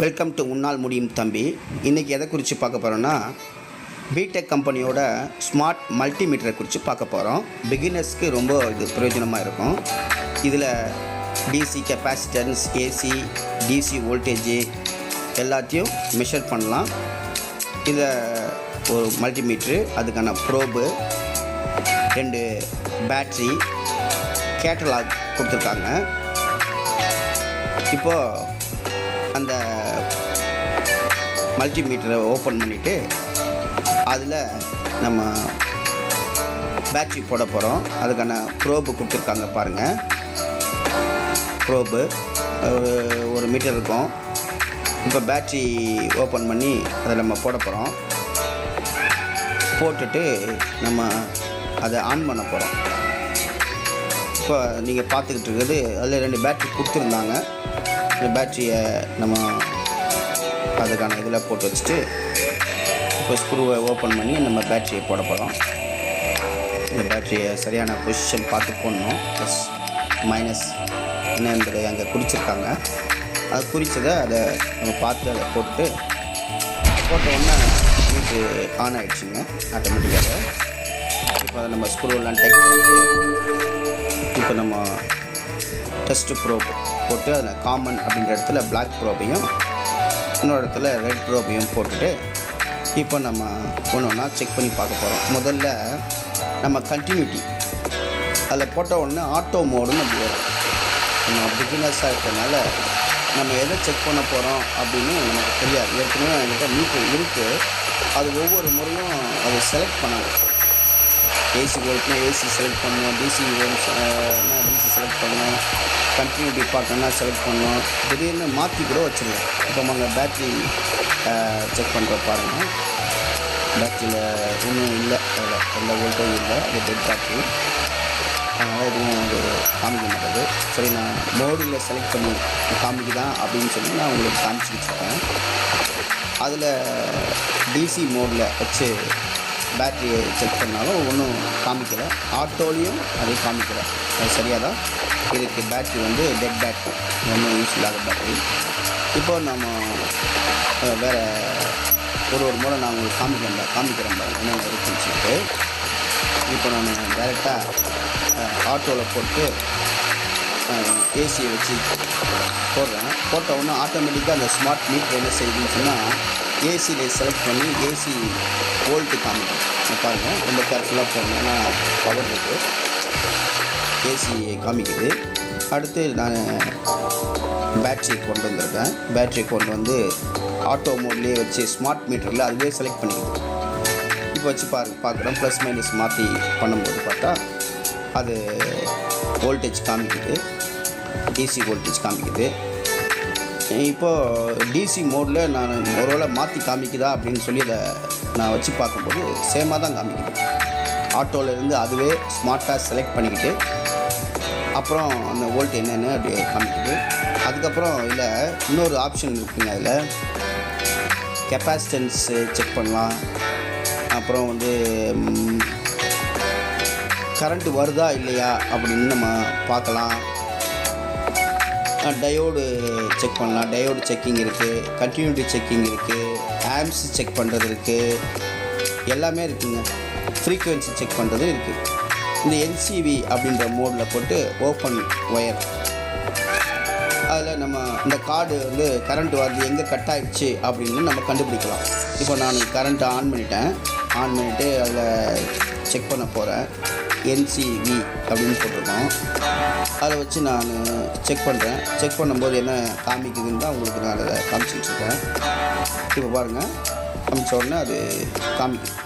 Welcome to உன்னால் முடியும் தம்பி. இன்றைக்கி எதை குறித்து பார்க்க போகிறோன்னா, பிடெக் கம்பெனியோட ஸ்மார்ட் மல்டிமீட்டரை குறித்து பார்க்க போகிறோம். பிகினர்ஸ்க்கு ரொம்ப இது பிரயோஜனமாக இருக்கும். இதில் DC capacitance, AC, DC voltage எல்லாத்தையும் மெஷர் பண்ணலாம். இதில் ஒரு மல்டிமீட்ரு, அதுக்கான ப்ரோபு, 2 பேட்ரி, கேட்டலாக் கொடுத்துருக்காங்க. இப்போது அந்த மல்டிமீட்டரை ஓப்பன் பண்ணிவிட்டு அதில் நம்ம பேட்ரி போட போகிறோம். அதுக்கான ப்ரோபு கொடுத்துருக்காங்க பாருங்கள். ப்ரோபு ஒரு மீட்டர் இருக்கும். இப்போ பேட்ரி ஓப்பன் பண்ணி அதை நம்ம போட போகிறோம். போட்டுட்டு நம்ம அதை ஆன் பண்ண போகிறோம். இப்போ நீங்கள் பார்த்துக்கிட்டு இருக்கிறது அதில் 2 பேட்ரி கொடுத்துருந்தாங்க. இந்த பேட்ரியை நம்ம அதுக்கான இதில் போட்டு வச்சுட்டு இப்போ ஸ்க்ரூவை ஓப்பன் பண்ணி நம்ம பேட்ரியை போட போகிறோம். இந்த பேட்ரியை சரியான பொசிஷன் பார்த்து போடணும். ப்ளஸ் மைனஸ் என்னன்றது அங்கே குறிச்சிருக்காங்க. அது குறித்ததை அதை நம்ம பார்த்து அதை போட்டு போட்ட உடனே மீட்ரு ஆன் ஆகிடுச்சுங்க ஆட்டோமேட்டிக்காக. இப்போ அதை நம்ம ஸ்க்ரூவெல்லாம் டைட் பண்ணிட்டு இப்போ நம்ம டெஸ்ட்டு ப்ரோப் போட்டு அதில் காமன் அப்படின்ற இடத்துல பிளாக் ப்ரோபையும் இன்னொரு இடத்துல ரெட் ப்ரோபையும் போட்டுட்டு இப்போ நம்ம ஒன்று ஒன்றா செக் பண்ணி பார்க்க போகிறோம். முதல்ல நம்ம கண்டினியூட்டி அதில் போட்ட உடனே ஆட்டோ மோடுன்னு அப்படி வரும். நம்ம பிகினர்ஸாக இருக்கிறதுனால நம்ம எதை செக் பண்ண போகிறோம் அப்படின்னு நமக்கு தெரியாது. ஏற்கனவே என்கிட்ட மீட்டர் இருக்குது. அது ஒவ்வொரு முறையும் அதை செலக்ட் பண்ணணும். ஏசி வோல்ட்னா ஏசி செலக்ட் பண்ணணும், டிசி வோல்ட்னா டிசி செலக்ட் பண்ணணும், கண்டினியூட்டி பார்க்கணுன்னா செலக்ட் பண்ணணும். திடீர்னு மாற்றி கூட வச்சுருவோம். இப்போ நம்ம பேட்ரி செக் பண்ணுற பாருங்கள். பேட்டரியில் இன்னும் இல்லை, எந்த வோல்ட்டேஜ் இல்லை. அது டெட் பேட்ரி, அதனால் எதுவும் அது காமிக்க மாட்டேது. சரி, நான் மோடில் செலக்ட் பண்ணி காமிக்குதான் அப்படின்னு சொல்லி நான் உங்களுக்கு காமிச்சிக்கிட்டுருக்கேன். அதில் டிசி மோடில் வச்சு பேட்ரியை செக் பண்ணாலும் ஒன்றும் காமிக்கலை. ஆட்டோலையும் அதை காமிக்கலை. அது சரியாக தான் இதுக்கு. பேட்ரி வந்து டெட் பேட்ரி, ஒன்றும் யூஸ் இல்லாத பேட்ரி. இப்போ நம்ம வேறு ஒரு முறை நான் உங்களுக்கு காமிக்கிறேன் பாருங்கள் என்ன இருக்குன்னு சொல்லிட்டு. இப்போ நான் டைரெக்டாக ஆட்டோவில் போட்டு ஏசியை வச்சு போடுறேன். போட்ட உடனே ஆட்டோமேட்டிக்காக அந்த ஸ்மார்ட் மீட்டர் என்ன செய்யுதுன்னு சொன்னால் ஏசியில் செலக்ட் பண்ணி ஏசி வோல்ட்டு காமிக்கும். பாருங்கள், ரொம்ப கேர்ஃபுல்லாக போடணும். ஏன்னா பவர் இருக்குது. ஏசி காமிக்குது. அடுத்து நான் பேட்ரியை கொண்டு வந்திருக்கேன். பேட்ரியை கொண்டு வந்து ஆட்டோ மோட்லேயே வச்சு ஸ்மார்ட் மீட்டரில் அதுவே செலக்ட் பண்ணிக்குது. இப்போ வச்சு பார்க்குறோம். ப்ளஸ் மைனஸ் மாற்றி பண்ணும்போது பார்த்தா அது வோல்டேஜ் காமிக்குது, டிசி வோல்டேஜ் காமிக்குது. இப்போது டிசி மோடில் நான் ஒருவேளை மாற்றி காமிக்குதா அப்படின்னு சொல்லி அதை நான் வச்சு பார்க்கும்போது சேமாக தான் காமிக்குது. ஆட்டோவிலேருந்து அதுவே ஸ்மார்ட்டாக செலக்ட் பண்ணிக்கிட்டு அப்புறம் அந்த வோல்ட் என்னென்னு அப்படியே காமிக்குது. அதுக்கப்புறம் இதில் இன்னொரு ஆப்ஷன் இருக்குங்க. அதில் கெப்பாசிட்டன்ஸு செக் பண்ணலாம். அப்புறம் வந்து கரண்ட்டு வருதா இல்லையா அப்படின்னு நம்ம பார்க்கலாம். டயோடு செக் பண்ணலாம். டயோடு செக்கிங் இருக்குது, கண்டினியூட்டி செக்கிங் இருக்குது, ஆம்ஸ் செக் பண்ணுறது இருக்குது, எல்லாமே இருக்குதுங்க. ஃப்ரீக்குவென்சி செக் பண்ணுறது இருக்குது. இந்த என்சிவி அப்படின்ற மோடில் போட்டு ஓப்பன் ஒயர், அதில் நம்ம இந்த கார்டு வந்து கரண்ட் வருது எங்கே கட் ஆகிடுச்சு அப்படின்னு நம்ம கண்டுபிடிக்கலாம். இப்போ நான் கரண்ட்டை ஆன் பண்ணிவிட்டு அதில் செக் பண்ண போகிறேன். என்சிவி அப்படின்னு போட்டிருக்கோம். அதை வச்சு நான் செக் பண்ணுறேன். செக் பண்ணும்போது என்ன காமிக்குதுன்னு தான் உங்களுக்கு நான் அதை காமிச்சிட்ருக்கேன். இப்போ பாருங்கள், காமிச்ச உடனே அது காமிக்குது.